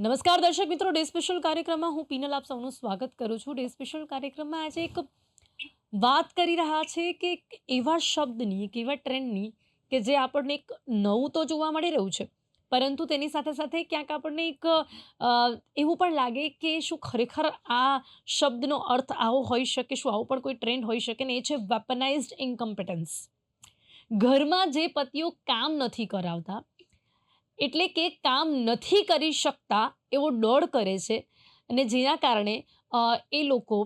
નમસ્કાર દર્શક મિત્રો, ડે સ્પેશિયલ કાર્યક્રમમાં હું પીનલ આપ સૌનું સ્વાગત કરું છું. ડે સ્પેશિયલ કાર્યક્રમમાં આજે એક વાત કરી રહ્યા છે કે એક એવા શબ્દની, એક એવા ટ્રેન્ડની કે જે આપણને એક નવું તો જોવા મળી રહ્યું છે, પરંતુ તેની સાથે સાથે ક્યાંક આપણને એક એવું પણ લાગે કે શું ખરેખર આ શબ્દનો અર્થ આવો હોઈ શકે, શું આવો પણ કોઈ ટ્રેન્ડ હોઈ શકે ને, એ છે વેપનાઇઝ્ડ ઇન્કમ્પિટન્સ. ઘરમાં જે પતિઓ કામ નથી કરાવતા, એટલે કે કામ નથી કરી શકતા એવો ડોળ કરે છે, અને જેના કારણે એ લોકો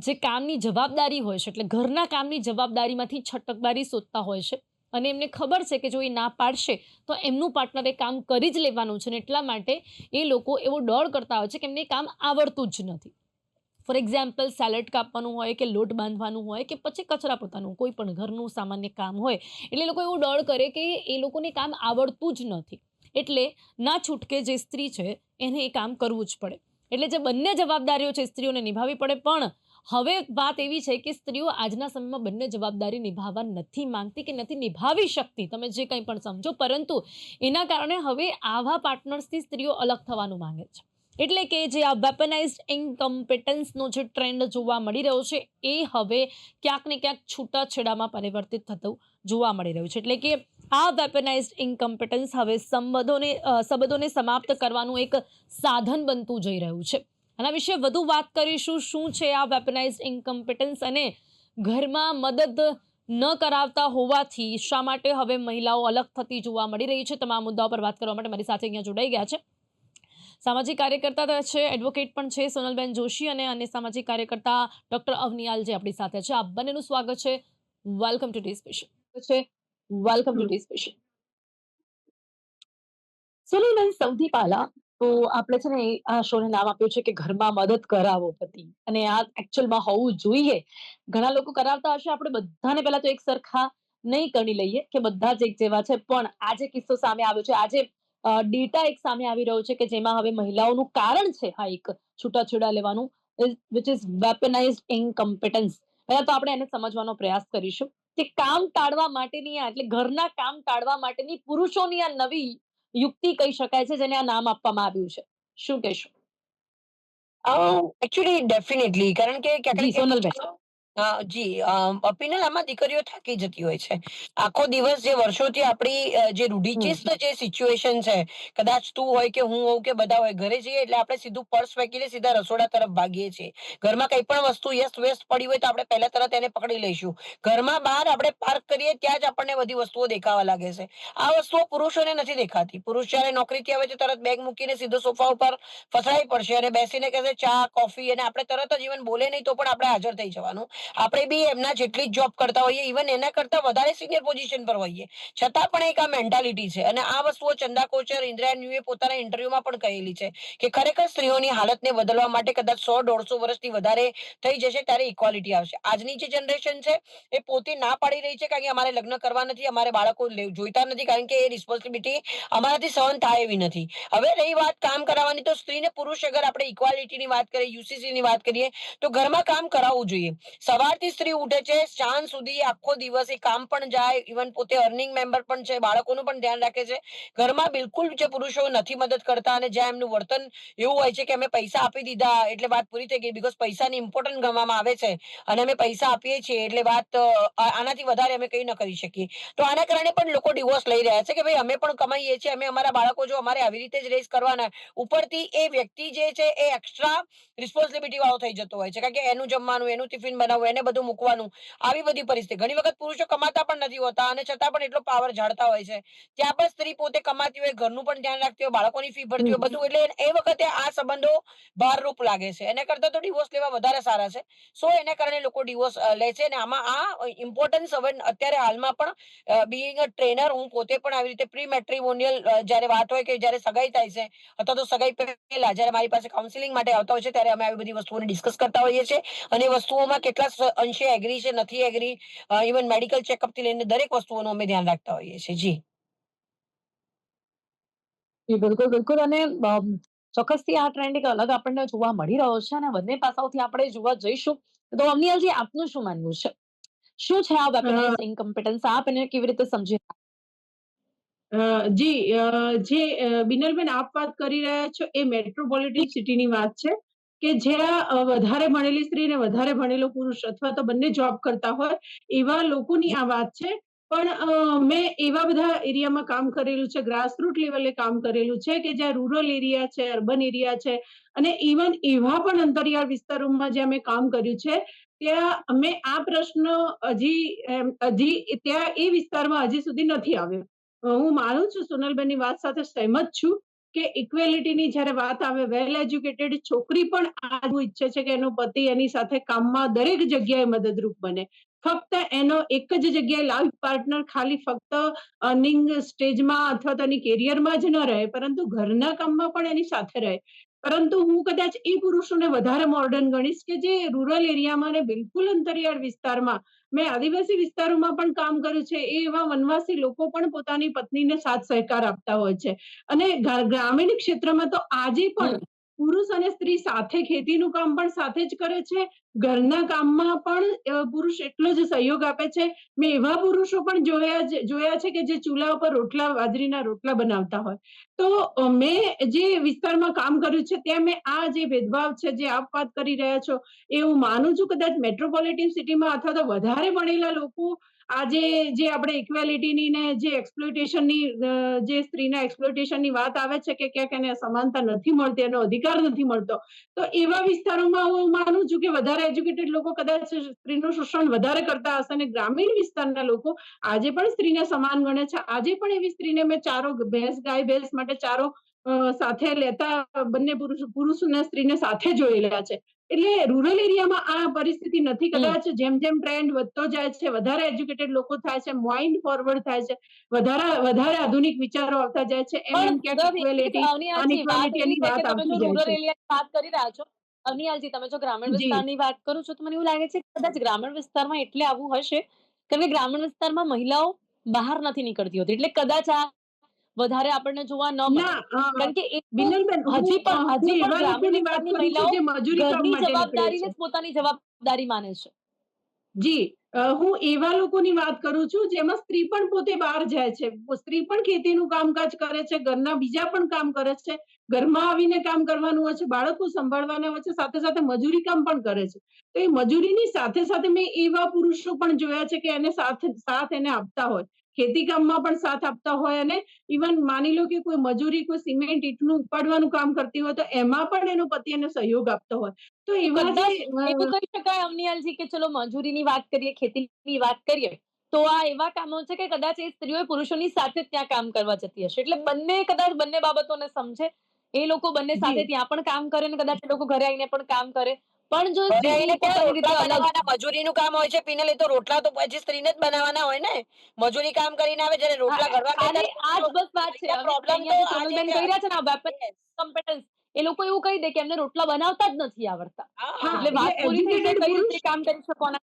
જે કામની જવાબદારી હોય છે, એટલે ઘરના કામની જવાબદારીમાંથી છટકબારી શોધતા હોય છે, અને એમને ખબર છે કે જો એ ના પાડશે તો એમનું પાર્ટનર એ કામ કરી જ લેવાનું છે, ને એટલા માટે એ લોકો એવો ડોળ કરતા હોય છે કે એમને એ કામ આવડતું જ નથી. ફોર એક્ઝામ્પલ, સેલેડ કાપવાનું હોય કે લોટ બાંધવાનું હોય કે પછી કચરા પોતાનું કોઈ પણ ઘરનું સામાન્ય કામ હોય, એટલે એ લોકો એવું ડળ કરે કે એ લોકોને કામ આવડતું જ નથી, એટલે ના છૂટકે જે સ્ત્રી છે એને એ કામ કરવું જ પડે. એટલે જે બંને જવાબદારીઓ છે સ્ત્રીઓને નિભાવવી પડે. પણ હવે વાત એવી છે કે સ્ત્રીઓ આજના સમયમાં બંને જવાબદારી નિભાવવા નથી માંગતી કે નથી નિભાવી શકતી, તમે જે કંઈ પણ સમજો, પરંતુ એના કારણે હવે આવા પાર્ટનર્સથી સ્ત્રીઓ અલગ થવાનું માંગે છે. એટલે કે જે આ વેપનાઇઝ્ડ ઇન્કમ્પિટન્સનો જે ટ્રેન્ડ જોવા મળી રહ્યો છે, એ હવે ક્યાંક ને ક્યાંક છૂટાછેડામાં પરિવર્તિત થતું જોવા મળી રહ્યું છે. એટલે કે આ વેપનાઇઝ્ડ ઇન્કમ્પિટન્સ હવે સંબંધોને સમાપ્ત કરવાનું એક સાધન બનતું જઈ રહ્યું છે. આના વિશે વધુ વાત કરીશું, શું છે આ વેપનાઇઝ્ડ ઇન્કમ્પિટન્સ, અને ઘરમાં મદદ ન કરાવતા હોવાથી શા માટે હવે મહિલાઓ અલગ થતી જોવા મળી રહી છે. તમામ મુદ્દાઓ પર વાત કરવા માટે મારી સાથે અહીંયા જોડાઈ ગયા છે સામાજિક કાર્યકર્તા છે, એડવોકેટ પણ છે, સોનલબેન જોશી, અને અન્ય સામાજિક કાર્યકર્તા ડોક્ટર અવનિયાલ જે આપણી સાથે છે. આપ બંનેનું સ્વાગત છે. Welcome to day special. Welcome to day special. સોનલબેન, સૌથી પહેલા તો આપણે છે ને આ શોને નામ આપ્યું છે કે ઘરમાં મદદ કરાવો પતિ, અને આ એકચ્યુઅલમાં હોવું જોઈએ. ઘણા લોકો કરાવતા હશે, આપણે બધાને પહેલા તો એક સરખા નહીં ગણી લઈએ કે બધા જ એક જેવા છે, પણ આ જે કિસ્સો સામે આવ્યો છે, આજે ડેટા એક સામે આવી રહ્યો છે કે જેમાં હવે મહિલાઓનું કારણ છે હા એક છૂટાછેડા લેવાનું, વિચ ઇઝ વેપનાઇઝ્ડ ઇનકમ્પિટન્સ. પહેલા તો આપણે એને સમજવાનો પ્રયાસ કરીશું કે કામ ટાળવા માટેની એટલે ઘરના કામ ટાળવા માટેની પુરુષોની આ નવી યુક્તિ કહી શકાય છે જેને આ નામ આપવામાં આવ્યું છે. શું કહેશો? એકચ્યુઅલી ડેફિનેટલી કારણ કે ક્યાંક ને જી, ક્યાંક સોનલબેન. જી પિનલ આમાં દીકરીઓ થાકી જતી હોય છે. આખો દિવસ જે વર્ષોથી આપણી જે હમ. રૂઢિચુસ્ત જે સિચ્યુએશન છે, કદાચ તું હોય કે હું હોઉં કે બધા હોય, ઘરે જઈએ એટલે આપણે સીધું પર્સ ફેંકીને સીધા રસોડા તરફ ભાગીએ છીએ. ઘરમાં કઈ પણ વસ્તુ યસ વેસ્ટ પડી હોય તો આપણે પહેલા તરત એને પકડી લઈશું. ઘરમાં બહાર આપણે પાર્ક કરીએ ત્યાં જ આપણને બધી વસ્તુઓ દેખાવા લાગે છે. આ વસ્તુઓ પુરુષોને નથી દેખાતી. પુરુષ જયારે નોકરીથી આવે છે તરત બેગ મૂકીને સીધો સોફા ઉપર ફસડાઈ પડશે અને બેસીને કહેશે ચા કોફી, અને આપણે તરત જ ઇવન બોલે નહીં તો પણ આપણે હાજર થઈ જવાનું. આપણે બી એમના જેટલી જ જોબ કરતા હોઈએ, ઇવન એના કરતા વધારે સિનિયર પોઝિશન પર હોઈએ, છતાં પણ એક આ મેન્ટાલિટી છે. અને આ વસ્તુઓ ચંદા કોચર, ઇન્દિરા ન્યૂએ પોતાના ઇન્ટરવ્યુમાં પણ કહેલી છે કે ખરેખર સ્ત્રીઓની હાલતને બદલવા માટે કદાચ 100-150 વર્ષથી વધારે થઈ જશે ત્યારે ઇક્વાલિટી આવશે. આજની જે જનરેશન છે એ પોતે ના પાડી રહી છે કારણ કે અમારે લગ્ન કરવા નથી, અમારે બાળકો જોઈતા નથી, કારણ કે એ રિસ્પોન્સિબિલિટી અમારાથી સહન થાય એવી નથી. હવે રહી વાત કામ કરાવવાની, તો સ્ત્રી ને પુરુષ અગર આપણે ઇક્વાલિટીની વાત કરીએ, યુસીસીની વાત કરીએ, તો ઘરમાં કામ કરાવવું જોઈએ. સવારથી સ્ત્રી ઉઠે છે, સાંજ સુધી આખો દિવસ એ કામ પણ જાય, ઇવન પોતે અર્નિંગ મેમ્બર પણ છે, બાળકોનું પણ ધ્યાન રાખે છે. ઘરમાં બિલકુલ જે પુરુષો નથી મદદ કરતા, અને જ્યાં એમનું વર્તન એવું હોય છે કે અમે પૈસા આપી દીધા એટલે વાત પૂરી થઈ ગઈ, બીકોઝ પૈસાની ઇમ્પોર્ટન્ટ ગણવામાં આવે છે અને અમે પૈસા આપીએ છીએ એટલે વાત આનાથી વધારે અમે કઈ ન કરી શકીએ. તો આના કારણે પણ લોકો ડિવોર્સ લઈ રહ્યા છે કે ભાઈ અમે પણ કમાઈએ છીએ, અમે અમારા બાળકો જો અમારે આવી રીતે જ રેસ કરવાના, ઉપરથી એ વ્યક્તિ જે છે એ એક્સ્ટ્રા રિસ્પોન્સિબિલિટી વાળો થઈ જતો હોય છે, કારણ કે એનું જમવાનું, એનું ટિફિન બનાવવું, એને બધું મૂકવાનું, આવી બધી પરિસ્થિતિ. ઘણી વખત પુરુષો કમાતા પણ નથી હોતા અને છતાં પણ એટલો પાવર ઝાડતા હોય છે. ત્યાં પણ સ્ત્રી પોતે કમાતી હોય, ઘરનું પણ ધ્યાન રાખતી હોય, બાળકોની ફી ભરતી હોય, બધું. એટલે એ વખતે આ સંબંધો ભારરૂપ લાગે છે. એના કરતા તો ડિવોર્સ લેવા વધારે સારા છે. એના કારણે લોકો ડિવોર્સ લે છે. અને આમાં આ ઇમ્પોર્ટન્સ હવે અત્યારે હાલમાં પણ બીઇંગ અ ટ્રેનર, હું પોતે પણ આવી રીતે પ્રી મેટ્રિમોનિયલ જયારે વાત હોય કે જયારે સગાઈ થાય છે અથવા તો સગાઈ પહેલા જયારે મારી પાસે કાઉન્સિલિંગ માટે આવતા હોય છે ત્યારે અમે આવી બધી વસ્તુઓને ડિસ્કસ કરતા હોઈએ છીએ. અને વસ્તુઓમાં કેટલા અંશે એગ્રી છે, નથી એગ્રી, ઇવન મેડિકલ ચેકઅપ થી લઈને દરેક વસ્તુઓનું અમે ધ્યાન રાખતા હોઈએ છીએ. જી. જી, બિલકુલ, બિલકુલ. અને ચોક્કસથી આ ટ્રેન્ડ એક અલગ આપણને જોવા મળી રહ્યો છે, અને બંને પાસાઓથી આપણે જોવા જઈશું. તો અવનિયાલજી, આપનું શું માનવું છે? શું છે આ અ, વેપનાઇઝ્ડ ઇન્કમ્પિટન્સ? આપ એને કેવી રીતે સમજી? જી, જે બિનલબેન આપ વાત કરી રહ્યા છો એ મેટ્રોપોલિટન સિટીની વાત છે કે જ્યાં વધારે ભણેલી સ્ત્રી ને વધારે ભણેલો પુરુષ અથવા તો બંને જોબ કરતા હોય એવા લોકોની આ વાત છે. પણ મેં એવા બધા એરિયામાં કામ કરેલું છે, ગ્રાસરૂટ લેવલે કામ કરેલું છે કે જ્યાં રૂરલ એરિયા છે, અર્બન એરિયા છે અને ઇવન એવા પણ અંતરિયાળ વિસ્તારોમાં જ્યાં મેં કામ કર્યું છે ત્યાં અમે આ પ્રશ્ન હજી ત્યાં એ વિસ્તારમાં હજી સુધી નથી આવ્યો. હું માનું છું સોનલબેનની વાત સાથે સહેમત છું કે ઇક્વેલિટીની જ્યારે વાત આવે, વેલ એજ્યુકેટેડ છોકરી પણ આ જ ઈચ્છે છે કે એનો પતિ એની સાથે કામમાં દરેક જગ્યાએ મદદરૂપ બને. ફક્ત એનો એક જ જગ્યાએ લાઈફ પાર્ટનર ખાલી ફક્ત અર્નિંગ સ્ટેજમાં અથવા તો એની કેરિયરમાં જ ન રહે, પરંતુ ઘરના કામમાં પણ એની સાથે રહે. પરંતુ હું કદાચ એ પુરુષોને વધારે મોડર્ન ગણીશ કે જે રૂરલ એરિયામાં ને બિલકુલ અંતરિયાળ વિસ્તારમાં, મેં આદિવાસી વિસ્તારોમાં પણ કામ કર્યું છે, એ એવા વનવાસી લોકો પણ પોતાની પત્નીને સાથ સહકાર આપતા હોય છે. અને ગ્રામીણ ક્ષેત્રમાં તો આજે પણ હમ. પુરુષ અને સ્ત્રી સાથે ખેતીનું કામ પણ સાથે જ કરે છે, ઘરના કામમાં પણ પુરુષ એટલો જ સહયોગ આપે છે. મેં એવા પુરુષો પણ જોયા છે કે જે ચૂલા ઉપર બાજરીના રોટલા બનાવતા હોય. તો મેં જે વિસ્તારમાં કામ કર્યું છે ત્યાં મેં આ જે ભેદભાવ છે જે આપ વાત કરી રહ્યા છો એ હું માનું છું કદાચ મેટ્રોપોલિટન સિટીમાં અથવા તો વધારે ભણેલા લોકો આજે જે આપણે ઇક્વેલિટીની ને જે એક્સપ્લોઇટેશનની જે સ્ત્રીના એક્સપ્લોઇટેશનની વાત આવે છે કે ક્યાંક એને સમાનતા નથી મળતી, એનો અધિકાર નથી મળતો, તો એવા વિસ્તારોમાં હું માનું છું કે વધારે એજ્યુકેટેડ લોકો કદાચ સ્ત્રીનું શોષણ વધારે કરતા હશે અને ગ્રામીણ વિસ્તારના લોકો આજે પણ સ્ત્રીને સમાન ગણે છે. આજે પણ એવી સ્ત્રીને મેં ચારો ગાય ભેંસ માટે ચારો સાથે લેતા બંને પુરુષ અને સ્ત્રીને સાથે જોયેલા છે. એટલે રૂરલ એરિયામાં આ પરિસ્થિતિ નથી. હમ. કદાચ જેમ જેમ ટ્રેન્ડ વધતો જાય છે, વધારે એજ્યુકેટેડ લોકો થાય છે, માઇન્ડ ફોરવર્ડ થાય છે, વધારે આધુનિક વિચારો આવતા જાય છે, એમ પણ એમ ક્યાંક ઇક્વેલિટી અવનિયાજી વાત અનઇક્વાલિટી એવી એની છે કે વાત તમે જો આવતી જાય રૂરલ છે. એરિયાની વાત કરી રહ્યા છો, અવનિયાજી તમે જો ગ્રામીણ જી. વિસ્તારની વાત કરો છો તો મને એવું લાગે છે કે કદાચ ગ્રામીણ વિસ્તારમાં એટલે આવું હશે કારણ કે ગ્રામીણ વિસ્તારમાં મહિલાઓ બહાર નથી નીકળતી હોતી એટલે કદાચ આ વધારે આપણને જોવા ન મળે. ના, કારણ કે એ તો બિનલબેન, હું હજી પણ એવા ગ્રામીણ લોકોની વાત વિસ્તારની કરું છું મહિલાઓ જે મજૂરી કામ ઘરની માટે નીકળે જવાબદારીને છે. જ પોતાની જવાબદારી માને છે. જી, હું એવા લોકોની વાત કરું છું જેમાં સ્ત્રી પણ પોતે બહાર જાય છે, સ્ત્રી પણ ખેતીનું કામકાજ કરે છે, ઘરના બીજા પણ કામ કરે છે, ઘરમાં આવીને કામ કરવાનું હોય છે, બાળકો સંભાળવાના હોય છે, સાથે સાથે મજૂરી કામ પણ કરે છે. તો એ મજૂરીની સાથે સાથે મેં એવા પુરુષો પણ જોયા છે કે એને સાથ એને આપતા હોય, ખેતી કામમાં પણ સાથ આપતા હોય અને ઇવન માની લો કે કોઈ મજૂરી, કોઈ સિમેન્ટ ઈંટનું ઉપાડવાનું કામ કરતી હોય તો એમાં પણ એનો પતિ એને સહયોગ આપતો હોય. તો તો એવા જે કદાચ એવું કહી શકાય અવનિયાલજી કે ચલો મજૂરીની વાત કરીએ, ખેતીની વાત કરીએ, તો આ એવા કામો છે કે કદાચ એ સ્ત્રીઓ પુરુષોની સાથે જ ત્યાં કામ કરવા જતી હશે. એટલે બંને કદાચ બંને બાબતોને સમજે. એ લોકો બંને સાથે જી, ત્યાં પણ કામ કરે ને કદાચ એ લોકો ઘરે આવીને પણ કામ કરે. પણ જો ઘરે સ્ત્રી આવીને ક્યાં પોતાની રીતે રોટલા અલગ બનાવવાના મજૂરીનું કામ હોય છે પિનલ, એ તો રોટલા તો પછી સ્ત્રીને જ બનાવવાના હોય ને. મજૂરી કામ કરીને આવે જ્યારે રોટલા હા, ઘરમાં ખાલી આ જ બસ વાત છે. અહીંયા હવે પ્રોબ્લેમ તો અહીંયા જે આ જે સોનલબેન છે. કહી રહ્યા છે ને આ વેપન Yes. કોમ્પિટન્સ એ લોકો એવું કહી દે કે એમને રોટલા બનાવતા જ નથી આવડતા. હા, એટલે હા. એટલે વાત પૂરી થઈ જાય એજ્યુકેટેડ કઈ પુરુષ રીતે કામ કરી શકવાના.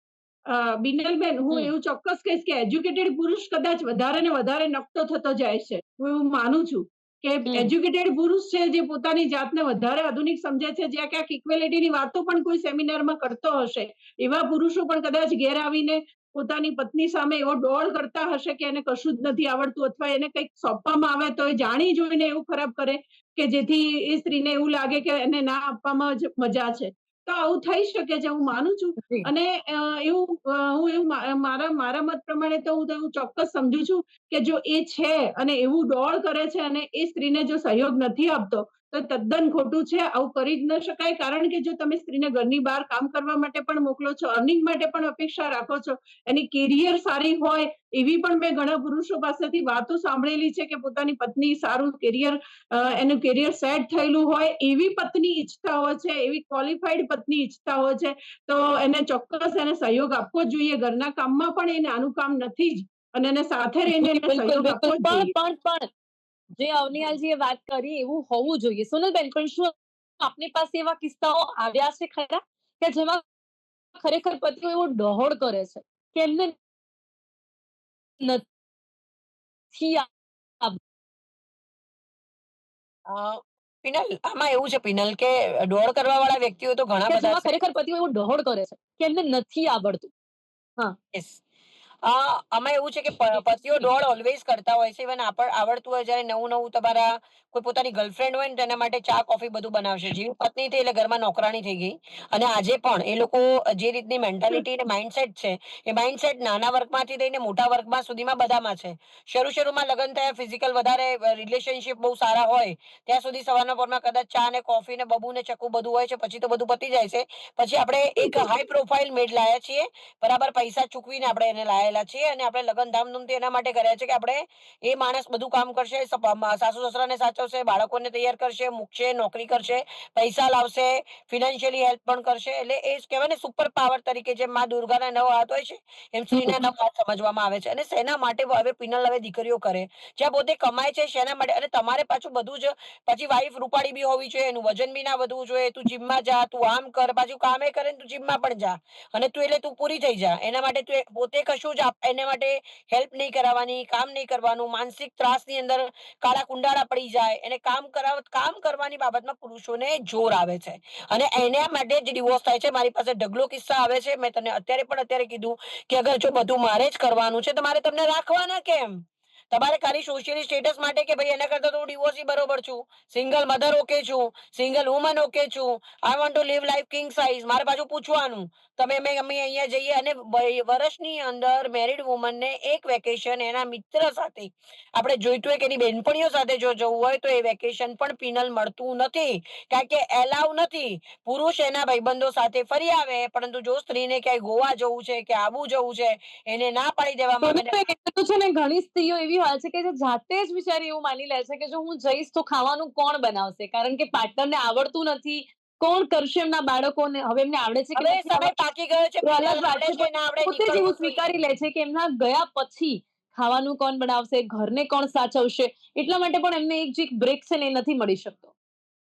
બિનલબેન, હું હમ. એવું ચોક્કસ કહીશ કે એજ્યુકેટેડ પુરુષ કદાચ વધારે ને વધારે નકતો થતો જાય છે. હું એવું માનું છું કે હમ. એજ્યુકેટેડ પુરુષ છે જે પોતાની જાતને વધારે આધુનિક સમજે છે, જ્યાં ક્યાંક ઇક્વેલિટીની વાતો પણ કોઈ સેમિનારમાં કરતો હશે, એવા પુરુષો પણ કદાચ ઘેર આવીને પોતાની પત્ની સામે એવો ડોળ કરતા હશે કે એને કશું જ નથી આવડતું અથવા એને કંઈક સોંપવામાં આવે તો એ જાણી જોઈને એવું ખરાબ કરે કે જેથી એ સ્ત્રીને એવું લાગે કે એને ના આપવામાં જ મજા છે. તો આવું થઈ શકે છે, હું માનું છું. જી. અને હું એવું મારા મત પ્રમાણે તો હું એવું ચોક્કસ સમજુ છું કે જો એ છે અને એવું ડોળ કરે છે અને એ સ્ત્રીને જો સહયોગ નથી આપતો તો તદ્દન ખોટું છે. આવું કરી જ ન શકાય, કારણ કે જો તમે સ્ત્રીને ઘરની બહાર કામ કરવા માટે પણ મોકલો છો, અર્નિંગ માટે પણ અપેક્ષા રાખો છો, એની કેરિયર સારી હોય એવી પણ મેં ઘણા પુરુષો પાસેથી વાતો સાંભળેલી છે કે પોતાની પત્ની સારું કેરિયર, એનું કેરિયર સેટ થયેલું હોય એવી પત્ની ઈચ્છતા હોય છે, એવી ક્વોલિફાઈડ પત્ની ઈચ્છતા હોય છે, તો એને ચોક્કસ એને સહયોગ આપવો જ જોઈએ. ઘરના કામમાં પણ એ નાનું કામ નથી જ અને એને સાથે રહીને જી, એને બિલકુલ, સહયોગ બિલકુલ. આપવો જ જોઈએ. પણ જે અવનિયાલજીએ વાત કરી એવું હોવું જોઈએ. સોનલબેન, પણ શું આપની પાસે એવા કિસ્સાઓ આવ્યા છે ખરા કે જેમાં ખરેખર પતિઓ એવો ડહોળ કરે છે કે એમને નથી અ, પિનલ, આમાં એવું છે પિનલ કે દોડ કરવા વાળા વ્યક્તિઓ તો ઘણા કે બધા જેમાં છે. ખરેખર પતિઓ એવો ડહોળ કરે છે કે એમને નથી આવડતું. હા. Yes. આમાં એવું છે કે પતિઓ દોડ ઓલવેઝ કરતા હોય છે. ઇવન આવડતું હોય જ્યારે નવું નવું તમારા કોઈ પોતાની ગર્લફ્રેન્ડ હોય ને તેના માટે ચા કોફી બધું બનાવશે. જેવી પત્ની થઈ એટલે ઘરમાં નોકરાણી થઈ ગઈ. અને આજે પણ એ લોકો જે રીતની મેન્ટાલિટી અને માઇન્ડસેટ છે એ માઇન્ડસેટ નાના વર્ગમાંથી લઈને મોટા વર્ગમાં સુધીમાં બધામાં છે. શરૂમાં લગ્ન થયા ફિઝિકલ વધારે રિલેશનશિપ બહુ સારા હોય ત્યાં સુધી સવારના પોરમાં કદાચ ચા ને કોફી ને બબુ ને ચક્કુ બધું હોય છે. પછી તો બધું પતી જાય છે. પછી આપણે એક હાઈ પ્રોફાઇલ મેડ લાયા છીએ. બરાબર પૈસા ચૂકવીને આપણે એને લાયેલા છીએ અને આપણે લગ્ન ધામધૂમથી એના માટે કર્યા છે કે આપણે એ માણસ બધું કામ કરશે, સાસુ સસરાને સાચવશે, બાળકોને તૈયાર કરશે, મૂકશે, નોકરી કરશે, પૈસા લાવશે, ફિનાન્શિયલી હેલ્પ પણ કરશે. એટલે એ કહેવાય ને સુપર પાવર તરીકે જેમ માં દુર્ગાના 9 હાથ હોય છે એમ સ્ત્રીના 9 હાથ સમજવામાં આવે છે. અને શેના માટે હવે પિનલ હવે દીકરીઓ કરે જ્યાં પોતે કમાય છે શેના માટે. અને તમારે પાછું બધું જ પછી વાઈફ રૂપાળી બી હોવી જોઈએ, એનું વજન બી ના વધવું જોઈએ, તું જીમમાં જા, તું આમ કર, પાછું કામે કરે ને તું જીમમાં પણ જા અને તું એટલે તું પૂરી થઈ જા. એના માટે તું પોતે કશું જ એના માટે હેલ્પ નહીં કરાવવાની, કામ નહીં કરવાનું, માનસિક ત્રાસની અંદર કાળા કુંડાળા પડી જાય. એને કામ કરવાની બાબતમાં પુરુષોને જોર આવે છે અને એના માટે જ ડિવોર્સ થાય છે. મારી પાસે ઢગલો કિસ્સા આવે છે. મેં તને અત્યારે કીધું કે અગર જો બધું મારે જ કરવાનું છે તો મારે તમને રાખવાના કેમ? તમારે ખાલી સોશિયલી સ્ટેટસ માટે કે ભાઈ એના કરતા તો હું ડિવોર્સી બરોબર છું, સિંગલ મધર ઓકે છું, સિંગલ વુમન ઓકે છું, I want to live life king size. મારે પાછું પૂછવાનું તમે અમે અહીંયા જઈએ અને વર્ષની અંદર મેરિડ વુમનને એક વેકેશન એના મિત્ર સાથે આપણે જોઈતું હોય કે એની બેનપણીઓ સાથે જો જવું હોય તો એ વેકેશન પણ પિનલ મળતું નથી. કારણ કે એલાવ નથી. પુરુષ એના ભાઈબંધો સાથે ફરી આવે પરંતુ જો સ્ત્રીને ક્યાંય ગોવા જવું છે કે આબુ જવું છે એને ના પાડી દેવામાં આવે. તો છે ને ઘણી સ્ત્રીઓ એવી હોય છે કે જે જાતે જ બિચારી એવું માની લે છે કે જો હું જઈશ તો ખાવાનું કોણ બનાવશે, કારણ કે પાર્ટનરને આવડતું નથી, કોણ કરશે એમના બાળકોને. હવે એમને આવડે છે કે હવે નથી સમય પાકી ગયો છે. તો પિનલ અલગ વાત આવડે છે, છે ના આવડે પોતે જ એવું નીકળવું જોઈએ. સ્વીકારી લે છે કે એમના ગયા પછી ખાવાનું કોણ બનાવશે, ઘરને કોણ સાચવશે. એટલા માટે પણ એમને એક જે બ્રેક છે ને એ નથી મળી શકતો.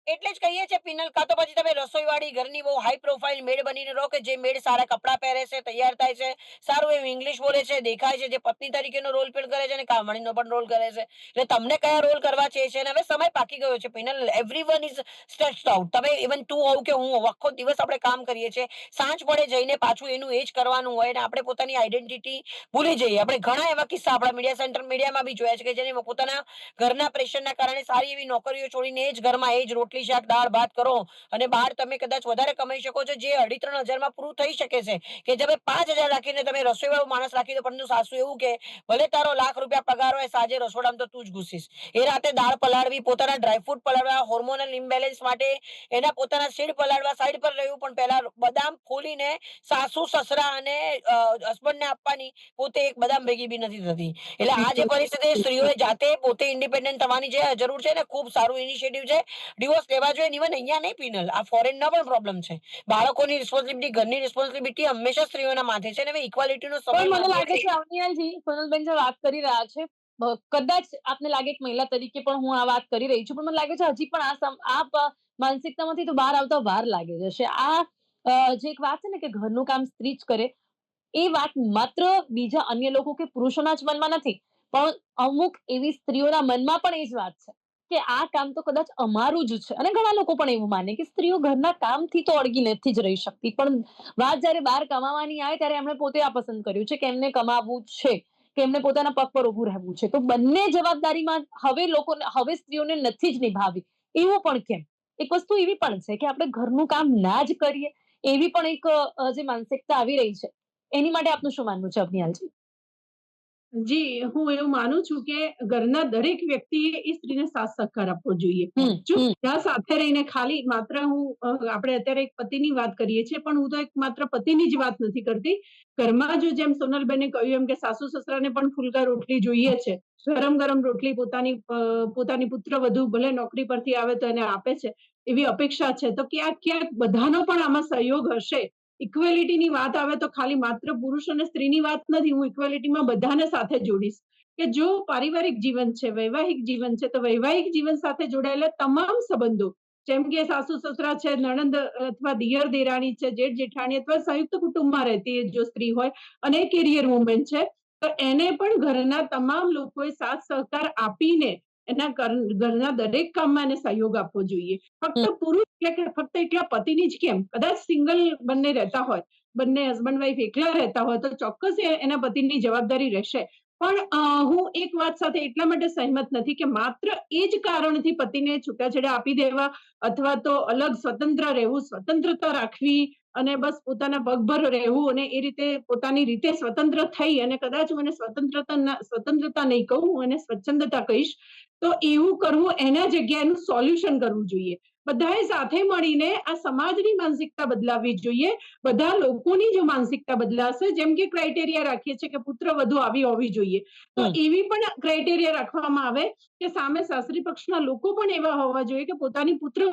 એટલે જ કહીએ છીએ પિનલ, કાં તો પછી તમે રસોઈવાળી ઘરની બહુ હાઈ પ્રોફાઇલ મેડ બનીને રહો કે જે મેડ સારા કપડાં પહેરે છે, તૈયાર થાય છે, સારું એવું ઇંગ્લિશ બોલે છે, દેખાય છે, જે પત્ની તરીકેનો રોલ પ્લે કરે છે અને કામવાળીનો પણ રોલ કરે છે. એટલે તમને કયા રોલ કરવા છે અને હવે સમય પાકી ગયો છે penal. Everyone is stretched out. તમે ઇવન તું હોવ કે હું હોઉં, આખો દિવસ આપણે કામ કરીએ છીએ, સાંજ પડે જઈને પાછું એનું એ જ કરવાનું હોય અને આપણે પોતાની આઈડેન્ટિટી ભૂલી જઈએ. આપણે ઘણા એવા કિસ્સા આપણા મીડિયામાં બી જોયા છે કે જેને પોતાના ઘરના પ્રેશરના કારણે સારી એવી નોકરીઓ છોડીને એ જ ઘરમાં એ જ રોટલી શાક દાળ ભાત કરો અને બહાર તમે કદાચ વધારે કમાઈ શકો છો જે 2,500-3,000 પૂરું થઈ શકે છે કે તમે 5,000 રાખીને તમે રસોઈવાળો માણસ રાખી દો. પરંતુ સાસુ એવું કે ભલે તારો ₹1,00,000 પગાર હોય સાંજે રસોડામાં તો તું જ ઘૂસીશ. એ રાતે દાળ પલાળવી, પોતાના ડ્રાયફ્રૂટ પલાળવા, હોર્મોનલ ઇમ્બેલેન્સ માટે એના પોતાના સીડ પલાળવા, સાઈડ પર રહેવું, પણ પહેલા બદામ ફોલીને સાસુ સસરા અને હસબન્ડને આપવાની, પોતે એક બદામ ભેગી બી નથી થતી. એટલે આ જે પરિસ્થિતિ સ્ત્રીઓએ જાતે પોતે ઇન્ડિપેન્ડન્ટ થવાની જે જરૂર છે ને, ખૂબ સારું ઇનિશિયેટિવ છે. ડિવોર્સ લેવા જોઈએ. ઇવન અહીંયા નહીં પિનલ, આ ફોરેનનો પણ પ્રોબ્લેમ છે. બાળકોની રિસ્પોન્સિબિલિટી, ઘરની રિસ્પોન્સિબિલિટી હંમેશા સ્ત્રીઓના માથે છે ને. હવે ઇક્વાલિટીનો પણ સમય મને નથી. લાગે છે અવનિયાલજી, સોનલબેન જે વાત કરી રહ્યા છે, કદાચ આપને લાગે એક મહિલા તરીકે પણ હું આ વાત કરી રહી છું, પણ મને લાગે છે હજી પણ આ માનસિકતામાંથી તો બહાર આવતા વાર લાગે જશે. જે એક વાત છે ને કે ઘરનું કામ સ્ત્રી જ કરે, એ વાત માત્ર બીજા અન્ય લોકો કે પુરુષોના જ મનમાં નથી, પણ અમુક એવી સ્ત્રીઓના મનમાં પણ એ જ વાત છે કે આ કામ તો કદાચ અમારું જ છે. અને ઘણા લોકો પણ એવું માને કે સ્ત્રીઓ ઘરના કામથી તો અળગી નથી જ રહી શકતી, પણ વાત જ્યારે બહાર કમાવાની આવે ત્યારે એમણે પોતે આ પસંદ કર્યું છે કે એમને કમાવવું છે, કે એમને પોતાના પગ પર ઊભું રહેવું છે. તો બંને જવાબદારીમાં હવે સ્ત્રીઓને નથી જ નિભાવી. એવું પણ કેમ? એક વસ્તુ એવી પણ છે કે આપણે ઘરનું કામ ના જ કરીએ, એવી પણ એક જે માનસિકતા આવી રહી છે. એની માટે આપનું શું માનવું છે અભિયાલજી? જી, હું એવું માનું છું કે ઘરના દરેક વ્યક્તિએ એ સ્ત્રીને સાથ સહકાર આપવો જોઈએ. જો બધા સાથે રહીને ખાલી માત્ર આપણે અત્યારે એક પતિની વાત કરીએ છીએ, પણ હું તો એક માત્ર પતિની જ વાત નથી કરતી. ઘરમાં જો જેમ સોનલબેને કહ્યું એમ કે સાસુ સસરાને પણ ફુલકા રોટલી જોઈએ છે. ગરમ ગરમ રોટલી પોતાની પુત્રવધુ ભલે નોકરી પરથી આવે તો એને આપે છે, એવી અપેક્ષા છે. તો ક્યાંક બધાનો પણ આમાં સહયોગ હશે. ઇક્વેલિટીની વાત આવે તો ખાલી માત્ર પુરુષ અને સ્ત્રીની વાત નથી. હું ઇક્વેલિટીમાં બધાને સાથે જોડીશ કે જો પારિવારિક જીવન છે, વૈવાહિક જીવન છે, તો વૈવાહિક જીવન સાથે જોડાયેલા તમામ સંબંધો, જેમ કે સાસુ સસરા છે, નણંદ અથવા દિયર દેરાણી છે, જેઠ જેઠાણી અથવા સંયુક્ત કુટુંબમાં રહેતી જો સ્ત્રી હોય અને કેરિયર વુમેન છે, તો એને પણ ઘરના તમામ લોકોએ સાથ સહકાર આપીને એના ઘરના દરેક કામમાં એને સહયોગ આપવો જોઈએ. ફક્ત પુરુષ કે ફક્ત એકલા પતિની જ કેમ, કદાચ સિંગલ બંને રહેતા હોય બંને હસબન્ડ વાઈફ એકલા રહેતા હોય તો ચોક્કસ એના પતિની જવાબદારી રહેશે. પણ હું એક વાત સાથે એટલા માટે સહેમત નથી કે માત્ર એ જ કારણથી પતિને છૂટાછેડા આપી દેવા અથવા તો અલગ સ્વતંત્ર રહેવું, સ્વતંત્રતા રાખવી અને બસ પોતાના પગભર રહેવું અને એ રીતે પોતાની રીતે સ્વતંત્ર થઈ અને કદાચ મને સ્વતંત્રતા નહીં કહું, હું એને સ્વચ્છંદતા કહીશ, તો એવું કરવું એના જગ્યાએ એનું સોલ્યુશન કરવું જોઈએ. બધાએ સાથે મળીને આ સમાજની માનસિકતા બદલાવવી જોઈએ. બધા લોકોની જો માનસિકતા બદલાશે, જેમ કે ક્રાઇટેરિયા રાખીએ છીએ કે પુત્ર વધુ આવી હોવી જોઈએ, તો એવી પણ ક્રાઇટેરિયા રાખવામાં આવે કે સામે સાસરી પક્ષના લોકો પણ એવા હોવા જોઈએ કે પોતાની પુત્ર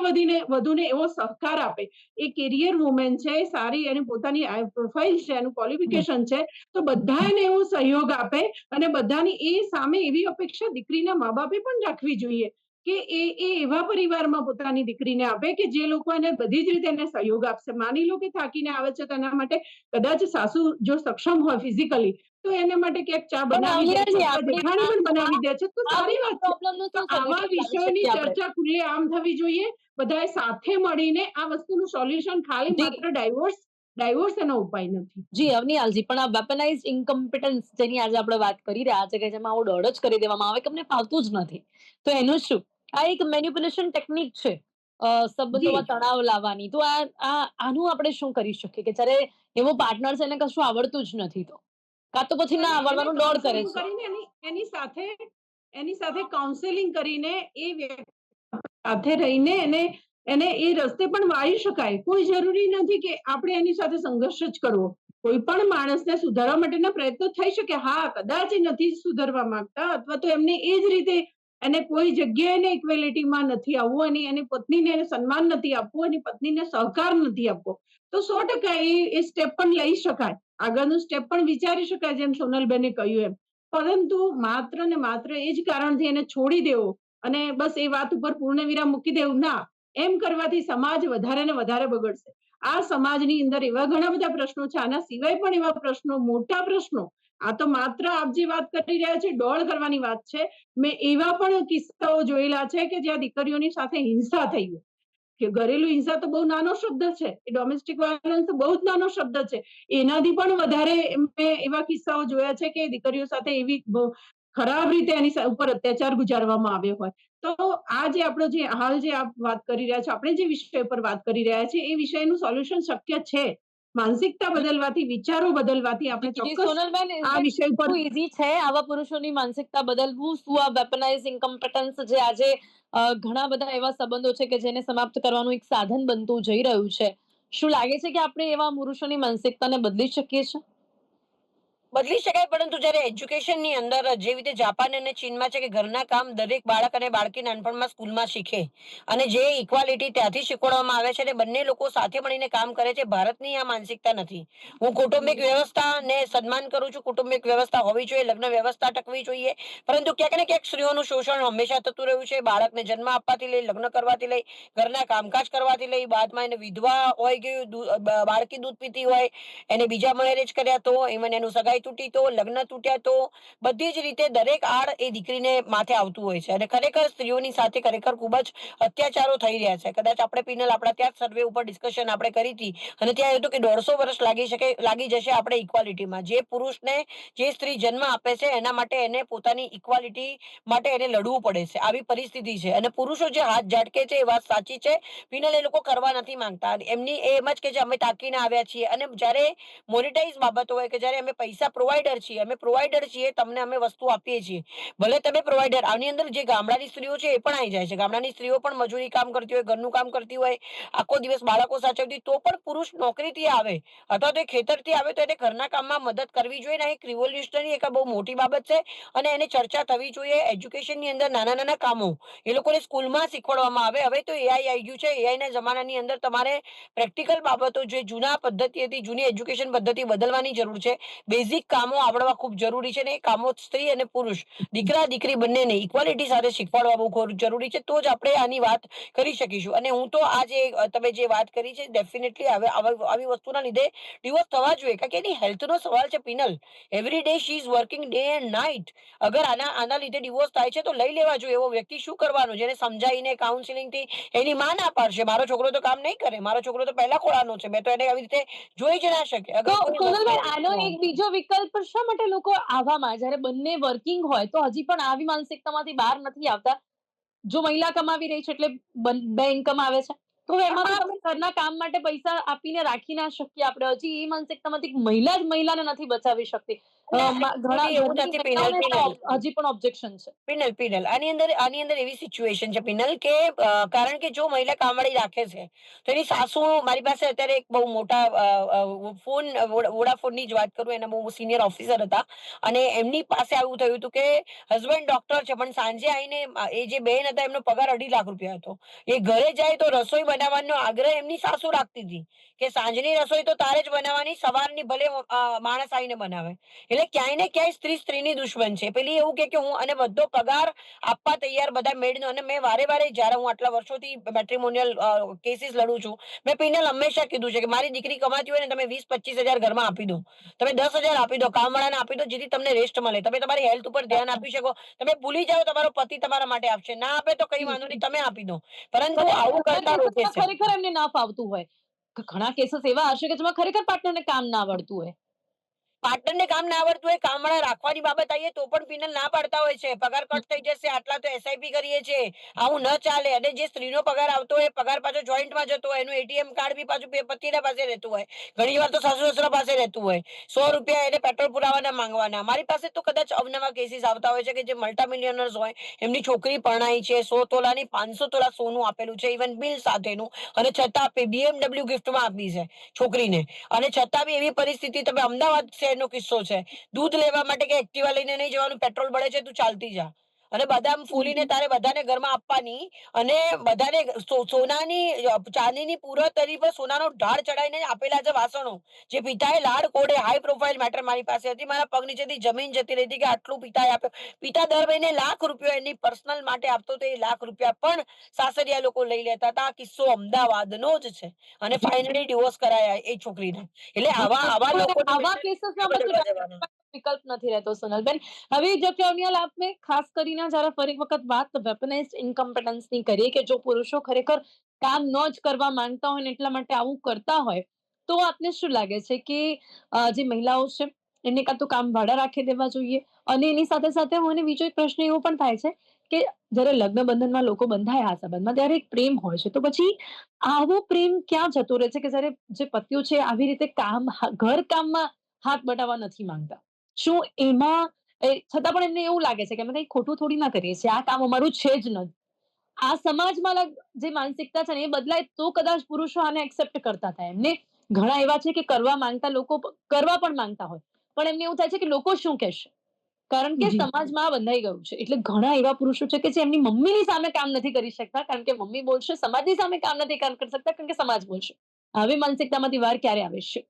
વધુને એવો સહકાર આપે. એ કેરિયર વુમેન છે, સારી એની પોતાની પ્રોફાઇલ છે, એનું ક્વોલિફિકેશન છે, તો બધા એને એવો સહયોગ આપે અને બધાની એ સામે એવી અપેક્ષા દીકરીના મા બાપે પણ રાખવી જોઈએ કે એ એવા પરિવારમાં પોતાની દીકરીને આપે કે જે લોકો એને બધી જ રીતે એને સહયોગ આપશે. માની લો કે થાકીને આવે છે તો એના માટે કદાચ સાસુ જો સક્ષમ હોય ફિઝિકલી તો એના માટે ક્યાંક ચા પણ બનાવી દે છે, અહીંયા અથવા જેઠાણી પણ બનાવી દે છે, તો સારી વાત છે. પ્રોબ્લેમનું તો શું આવા સોલ્યુશન લાવી વિષયોની શકીએ આપણે? ચર્ચા ખુલ્લેઆમ થવી જોઈએ. બધાએ સાથે મળીને આ વસ્તુનું સોલ્યુશન ખાલી જી માત્ર ડાયવોર્સ એનો ઉપાય નથી. જી અવનીયાલજી, પણ આ વેપનાઇઝ ઇન્કમ્પિટન્સ જેની આજે આપણે વાત કરી રહ્યા છે કે જેમાં આવું દોડ જ કરી દેવામાં આવે કે અમને ફાવતું જ નથી, તો એનું શું? આ એક મેનિપ્યુલેશન ટેકનિક છે સંબંધોમાં જી તણાવ લાવવાની. તો આનું આપણે શું કરી શકીએ કે જ્યારે એવો પાર્ટનર છે એને કશું આવડતું જ નથી, તો કાં તો પછી ના એને આવડવાનું દોડ કરે કાઉન્સેલિંગ છે. કરીને એની સાથે કાઉન્સેલિંગ કરીને એ વ્યક્તિ સાથે રહીને એને એને એ રસ્તે પણ વાળી શકાય. કોઈ જરૂરી નથી કે આપણે એની સાથે સંઘર્ષ જ કરવો. કોઈ પણ માણસને સુધારવા માટેના પ્રયત્નો થઈ શકે. હા, કદાચ એ નથી સુધરવા માંગતા અથવા તો એમને એ જ રીતે એને કોઈ જગ્યાએ એને ઇક્વેલિટીમાં નથી આવવું, એની પત્નીને એને સન્માન નથી આપવું, એની પત્નીને સહકાર નથી આપવો, તો 100% એ સ્ટેપ પણ લઈ શકાય. આગળનું સ્ટેપ પણ વિચારી શકાય, જેમ સોનલબેને કહ્યું એમ. પરંતુ માત્ર ને માત્ર એ જ કારણથી એને છોડી દેવો અને બસ એ વાત ઉપર પૂર્ણ વિરામ મૂકી દેવું, ના, એમ કરવાથી સમાજ વધારે ને વધારે બગડશે. આ સમાજની અંદર એવા ઘણા બધા પ્રશ્નો છે, આના સિવાય પણ એવા પ્રશ્નો, મોટા પ્રશ્નો. આ તો માત્ર આપ જે વાત કરી રહ્યા છે ડોળ કરવાની વાત છે. મેં એવા પણ કિસ્સાઓ જોયેલા છે કે જ્યાં દીકરીઓની સાથે હિંસા થઈ હોય. કે ઘરેલું હિંસા તો બહુ નાનો શબ્દ છે, એ ડોમેસ્ટિક વાયલન્સ તો બહુ જ નાનો શબ્દ છે. એનાથી પણ વધારે મેં એવા કિસ્સાઓ જોયા છે કે દીકરીઓ સાથે એવી ખરાબ રીતે એની ઉપર અત્યાચાર ગુજારવામાં આવ્યો હોય. તો આ જે આપણો જે હાલ જે આપ વાત કરી રહ્યા છો, આપણે જે વિષય પર વાત કરી રહ્યા છીએ, એ વિષયનું સોલ્યુશન શક્ય છે. માનસિકતા બદલવાથી, વિચારો બદલવાથી આપણે જી ચોક્કસ સોનલબેન, આ વિષય પર શું ઈઝી છે આવા પુરુષોની માનસિકતા બદલવું? શું આ વેપનાઇઝ ઇન્કમ્પિટન્સ જે આજે ઘણા બધા એવા સંબંધો છે કે જેને સમાપ્ત કરવાનું એક સાધન બનતું જઈ રહ્યું છે, શું લાગે છે કે આપણે એવા પુરુષોની માનસિકતાને બદલી શકીએ છીએ? બદલી શકાય, પરંતુ જયારે એજ્યુકેશનની અંદર જેવી રીતે જાપાન અને ચીનમાં છે કે ઘરના કામ દરેક બાળક અને બાળકી નાનપણમાં સ્કૂલમાં શીખે અને જે ઇક્વાલિટી ત્યાંથી શીખવાડવામાં આવે છે અને બંને લોકો સાથે મળીને કામ કરે છે, ભારતની આ માનસિકતા નથી. હું કૌટુંબિક વ્યવસ્થાને સન્માન કરું છું, કુટુંબિક વ્યવસ્થા હોવી જોઈએ, લગ્ન વ્યવસ્થા ટકવી જોઈએ, પરંતુ ક્યાંક ને ક્યાંક સ્ત્રીઓનું શોષણ હંમેશા થતું રહ્યું છે. બાળકને જન્મ આપવાથી લઈ, લગ્ન કરવાથી લઈ, ઘરના કામકાજ કરવાથી લઈ, બાદમાં એને વિધવા હોય ગયું, બાળકી દૂધ પીતી હોય, એને બીજા મેરેજ કર્યા તો એમાં એનું સગાઈ તૂટી તો, લગ્ન તૂટ્યા તો, બધી જ રીતે દરેક આડ એ દીકરીને માથે આવતું હોય છે અને ખરેખર સ્ત્રીઓની સાથે ખરેખર ખૂબ જ અત્યાચારો થઈ રહ્યા છે. કદાચ આપણે પિનલ આપણા ત્યાં સર્વે ઉપર ડિસ્કશન આપણે કરી હતી અને ત્યાં એવું હતું કે 150 વર્ષ લાગી જશે આપણે ઇક્વાલિટીમાં. જે પુરુષને જે સ્ત્રી જન્મ આપે છે એના માટે એને પોતાની ઇક્વાલિટી માટે એને લડવું પડે છે. આવી પરિસ્થિતિ છે અને પુરુષો જે હાથ ઝાટકે છે એ વાત સાચી છે પિનલ, એ લોકો કરવા નથી માંગતા. એમની એમ જ કે અમે તાકીને આવ્યા છીએ અને જ્યારે મોનિટાઈઝ બાબતો હોય કે જ્યારે અમે પૈસા પ્રોવાઈડર છીએ, તમને અમે વસ્તુ આપીએ છીએ, ભલે તમે પ્રોવાઈડર. આની અંદર જે ગામડાની સ્ત્રીઓ છે એ પણ આવી જાય છે. ગામડાની સ્ત્રીઓ પણ મજૂરી કામ કરતી હોય, ઘરનું કામ કરતી હોય, આખો દિવસ બાળકો સાચવતી, તો પણ પુરુષ નોકરીથી આવે અથવા તો ખેતરથી આવે તો એને ઘરના કામમાં મદદ કરવી જોઈએ. એક રિવોલ્યુશનરી એક બહુ મોટી બાબત છે અને એને ચર્ચા થવી જોઈએ. એજ્યુકેશનની અંદર નાના નાના કામો એ લોકોને સ્કૂલમાં શીખવાડવામાં આવે. હવે તો એઆઈ આવી ગયું છે. એઆઈના જમાનાની અંદર તમારે પ્રેક્ટિકલ બાબતો જે જૂના પદ્ધતિ હતી, જૂની એજ્યુકેશન પદ્ધતિ બદલવાની જરૂર છે. બેઝિક મૂળભૂત કામો આવડવા ખૂબ જરૂરી છે, ને એ કામો સ્ત્રી અને પુરુષ, દીકરા દીકરી બંનેને ઇક્વાલિટી સાથે શીખવાડવા બહુ ખૂબ જરૂરી છે. તો જ આપણે આની વાત કરી શકીશું. અને હું તો આ જે તમે જે વાત કરી છે, ડેફિનેટલી આવી વસ્તુના લીધે ડિવોર્સ થવા જોઈએ, કારણ કે એની હેલ્થનો સવાલ છે Pinal. Every day she is working day and night. અગર આના લીધે ડિવોર્સ થાય છે તો લઈ લેવા જોઈએ. એવો વ્યક્તિ શું કરવાનું, જેને સમજાવીને કાઉન્સિલિંગ થી એની માં ના પાડશે, મારો છોકરો તો કામ નહીં કરે, મારો છોકરો તો પહેલા ખોળાનો છે, મેં તો એને આવી રીતે જોઈ જ ના શકે. તો અગર કોઈ સોનલબેન, આનો વસ્તુ એક બીજો વિકલ્પ શા માટે લોકો આવામાં, જ્યારે બંને વર્કિંગ હોય તો હજી પણ આવી માનસિકતામાંથી બહાર નથી આવતા? જો મહિલા કમાવી રહી છે એટલે બે ઇન્કમ આવે છે, તો એમાં તો તમે ઘરના કામ માટે પૈસા આપીને રાખી ના શકીએ આપણે. હજી એ માનસિકતામાંથી મહિલા જ મહિલાને નથી બચાવી શકતી. ઘણા એવું ઘરની નથી પિનલ. મહિલાઓને હજી પણ ઓબ્જેક્શન છે. પિનલ આની અંદર એવી સિચ્યુએશન છે પિનલ કે કારણ કે જો મહિલા કામવાળી રાખે છે તો એની સાસુ, મારી પાસે અત્યારે એક બહુ મોટા ફોન, વોડાફોનની જ વાત કરું, એના બહુ સિનિયર ઓફિસર હતા, અને એમની પાસે આવું થયું હતું કે હસબન્ડ ડોક્ટર છે પણ સાંજે આવીને એ જે બેન હતા એમનો પગાર 2.5 લાખ રૂપિયા હતો. એ ઘરે જાય તો રસોઈ બનાવવાનો આગ્રહ એમની સાસુ રાખતી હતી કે સાંજની રસોઈ તો તારે જ બનાવવાની, સવારની ભલે માણસ આવીને બનાવે. એટલે ક્યાંય ને ક્યાંય સ્ત્રીની દુશ્મન છે. પેલી એવું કે હું અને બધો પગાર આપવા તૈયાર બધા મેડનો. અને મેં વારે જ્યારે હું આટલા વર્ષોથી મેટ્રિમોનિયલ કેસીસ લડું છું, મેં પિનલ હંમેશા કીધું છે કે મારી દીકરી કમાતી હોય ને, તમે 20-25 હજાર ઘરમાં આપી દો, તમે 10,000 આપી દો, કામવાળાને આપી દો, જેથી તમને રેસ્ટ મળે, તમે તમારી હેલ્થ ઉપર ધ્યાન આપી શકો. તમે ભૂલી જાઓ તમારો પતિ તમારા માટે આપશે, ના આપે તો કઈ વાંધો નહીં, તમે આપી દો. પરંતુ આવું કરતા રોકે છે. ખરેખર એમને ના ફાવતું હોય. ઘણા કેસીસ એવા હશે કે જેમાં ખરેખર પાર્ટનરને કામ ના આવડતું હોય. પાર્ટનરને કામ ના આવડતું હોય, કામવાળા રાખવાની બાબત આવીએ તો પણ પિનલ ના પાડતા હોય છે. પગાર કટ થઈ જશે, આટલા તો એસઆઈપી કરીએ છીએ, આવું ન ચાલે. અને જે સ્ત્રીનો પગાર આવતો હોય, પગાર પાછો જોઈન્ટમાં જતો હોય, એનું એટીએમ કાર્ડ બી પાછું પતિના પાસે રહેતું હોય, ઘણી વાર તો સાસુ સસરા પાસે રહેતું હોય, 100 રૂપિયા એને પેટ્રોલ પુરાવાના માંગવાના. મારી પાસે તો કદાચ અવનવા કેસીસ આવતા હોય છે કે જે મલ્ટા મિલિયનર્સ હોય, એમની છોકરી પરણાઈ છે, 100 તોલાની 500 તોલા સોનું આપેલું છે, ઇવન બિલ સાથેનું, અને છતાં BMW ગિફ્ટમાં આપી છે છોકરીને. અને છતાં બી એવી પરિસ્થિતિ, તમે અમદાવાદ શહેરનો કિસ્સો છે, દૂધ લેવા માટે કે એક્ટિવા લઈને નહીં જવાનું, પેટ્રોલ બળે છે, તું ચાલતી જા, અને બદામ ફોલીને તારે બધાને ઘરમાં આપવાની, અને બધાને સોનાની ચાંદીની પૂરતરી પર સોનાનો ઢાળ ચડાવીને આપેલા છે વાસણો, જે પિતાએ લાડ કોડે, હાઈ પ્રોફાઇલ મેટર મારી પાસે હતી, મારા પગ નીચેથી જમીન જતી રહી હતી કે આટલું પિતાએ આપ્યો. પિતા દર મહિને લાખ રૂપિયા એની પર્સનલ માટે આપતો હતો, એ લાખ રૂપિયા પણ સાસરિયા લોકો લઈ લેતા હતા. આ કિસ્સો અમદાવાદનો જ છે, અને ફાઇનલી ડિવોર્સ કરાયા એ છોકરીને. એટલે આવા લોકો આવા કેસીસમાં પછી વિકલ્પ નથી રહેતો સોનલબેન. હવે જો ક્યોનિયલ આપને ખાસ કરીને જ્યારે ફરી વખત વાત વેપનાઇઝ્ડ ઇન્કમ્પિટન્સની કરીએ કે જો પુરુષો ખરેખર કામ ન જ કરવા માંગતા હોય ને એટલા માટે આવું કરતા હોય, તો આપને શું લાગે છે કે જે મહિલાઓ છે એને કાં તો કામ ભાડા રાખી દેવા જોઈએ, અને એની સાથે સાથે મને બીજો એક પ્રશ્ન એવો પણ થાય છે કે જ્યારે લગ્ન બંધનમાં લોકો બંધાય આ સંબંધમાં, ત્યારે એક પ્રેમ હોય છે, તો પછી આવો પ્રેમ ક્યાં જતો રહે છે કે જ્યારે જે પતિઓ છે આવી રીતે ઘર કામમાં હાથ બટાવવા નથી માંગતા? શું એમાં છતાં પણ એમને એવું લાગે છે કે અમે કંઈ ખોટું થોડી ના કરીએ છીએ, આ કામ અમારું છે જ નહીં. આ સમાજમાં જે માનસિકતા છે ને એ બદલાય તો કદાચ પુરુષો આને એક્સેપ્ટ કરતા થાય. એમને ઘણા એવા છે કે કરવા માંગતા લોકો કરવા પણ માંગતા હોય, પણ એમને એવું થાય છે કે લોકો શું કહેશે, કારણ કે સમાજમાં આ બંધાઈ ગયું છે. એટલે ઘણા એવા પુરુષો છે કે જે એમની મમ્મીની સામે કામ નથી કરી શકતા કારણ કે મમ્મી બોલશે, સમાજની સામે કામ નથી કરી શકતા કારણ કે સમાજ બોલશે. આવી માનસિકતામાંથી વાર ક્યારે આવે છે?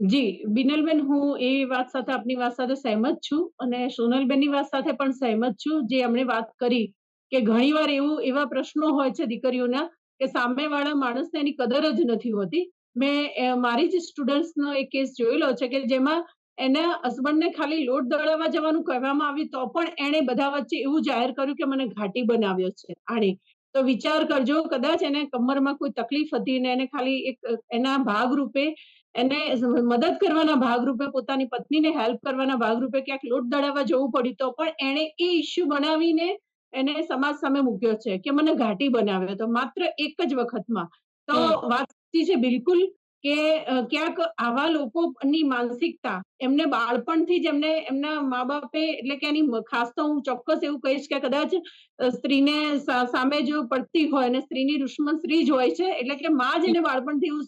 જી, બિનલબેન, હું એ વાત સાથે આપની વાત સાથે સહેમત છું, અને સોનલબેનની વાત સાથે પણ સહેમત છું. જે એમણે વાત કરી કે ઘણીવાર એવા પ્રશ્નો હોય છે દીકરીઓના કે સામેવાળા માણસને એની કદર જ નથી હોતી. મેં મારી જ સ્ટુડન્ટ્સનો એક કેસ જોયેલો છે કે જેમાં એના હસબન્ડને ખાલી લોટ દળાવવા જવાનું કહેવામાં આવ્યું તો પણ એણે બધા વચ્ચે એવું જાહેર કર્યું કે મને ઘાટી બનાવ્યો છે આણે. તો વિચાર કરજો, કદાચ એને કમરમાં કોઈ તકલીફ હતી ને એને ખાલી એક એના ભાગરૂપે, એને મદદ કરવાના ભાગરૂપે, પોતાની પત્નીને હેલ્પ કરવાના ભાગરૂપે ક્યાંક લોટ દળાવવા જવું પડ્યું તો પણ એણે એ ઇસ્યુ બનાવીને એને સમાજ સામે મૂક્યો છે કે મને ઘાટી બનાવ્યો તો માત્ર એક જ વખતમાં. તો વાત સાચી છે બિલકુલ કે ક્યાંક આવા લોકોની માનસિકતા એમને બાળપણથી જ એમને એમના મા બાપે, એટલે કે એની ખાસ તો હું ચોક્કસ એવું કહીશ કે કદાચ સ્ત્રીને સામે જો પડતી હોય અને સ્ત્રીની દુશ્મન સ્ત્રી જ હોય છે, એટલે કે માં જ એને બાળપણથી એવું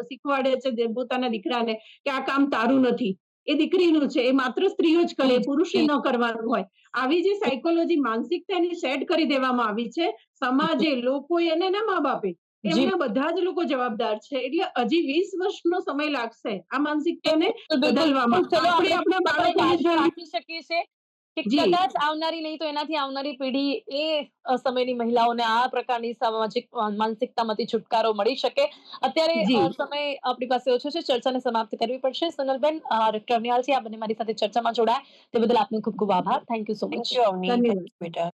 શીખવાડે છે પોતાના દીકરાને કે આ કામ તારું નથી, એ દીકરીનું છે, એ માત્ર સ્ત્રીઓ જ કરે, પુરુષે ન કરવાનું હોય. આવી જે સાયકોલોજી, માનસિકતા એની સેટ કરી દેવામાં આવી છે સમાજે, લોકોએ અને એના મા બાપે, જી એમના બધા જ લોકો જવાબદાર છે. એટલે હજી 20 વર્ષનો સમય લાગશે આ માનસિકતાને બિલકુલ બદલવામાં. ચલો આપણે આપણે આપણા આપણે બાળકોને આશા જો રાખી શકીએ છીએ કે જી, કદાચ આવનારી નહીં તો એનાથી આવનારી પેઢી એ સમયની મહિલાઓને આ પ્રકારની સામાજિક માનસિકતામાંથી છુટકારો મળી શકે. અત્યારે જી. સમય આપણી પાસે ઓછો છે, ચર્ચાને સમાપ્ત કરવી પડશે. સોનલબેન ટર્નિયાલ છે, આ બંને મારી સાથે ચર્ચામાં જોડાયા તે બદલ આપનો ખૂબ ખૂબ આભાર. Thank you so thank much. You Avni, ધન્યવાદ. થેન્ક યુ બેટા.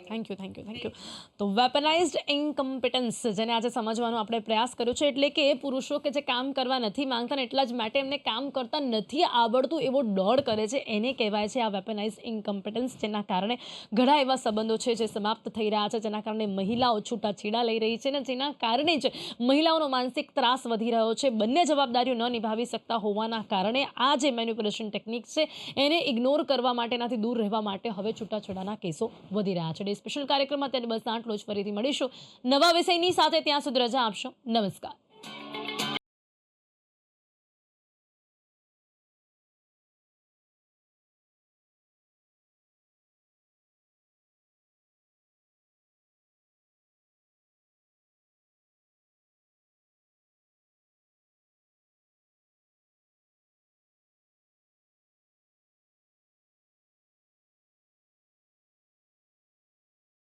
Thank you thank you thank you. તો વેપનાઇઝ્ડ ઇન્કમ્પિટન્સ જેને આજે સમજવાનો આપણે પ્રયાસ કર્યો છે, એટલે કે પુરુષો કે જે કામ કરવા નથી માંગતા ને એટલા જ માટે એમને કામ કરતા નથી આવડતું એવો દોડ કરે છે, એને કહેવાય છે આ વેપનાઇઝ્ડ ઇન્કમ્પિટન્સ. જેના કારણે ઘણા એવા સંબંધો છે જે સમાપ્ત થઈ રહ્યા છે, જેના કારણે મહિલાઓ છૂટાછેડા લઈ રહી છે, ને જેના કારણે જ મહિલાઓનો માનસિક ત્રાસ વધી રહ્યો છે. બંને જવાબદારીઓ ન નિભાવી શકતા હોવાના કારણે આ જે મેન્યુપ્યુલેશન ટેકનિક છે એને ઇગ્નોર કરવા માટે, એનાથી દૂર રહેવા માટે હવે છૂટાછેડાના કેસો વધી રહ્યા છે. ડે સ્પેશિયલ કાર્યક્રમમાં તેને બસ આટલું જ. ફરીથી મળીશું નવા વિષયની સાથે. ત્યાં સુધી રજા આપશો. નમસ્કાર.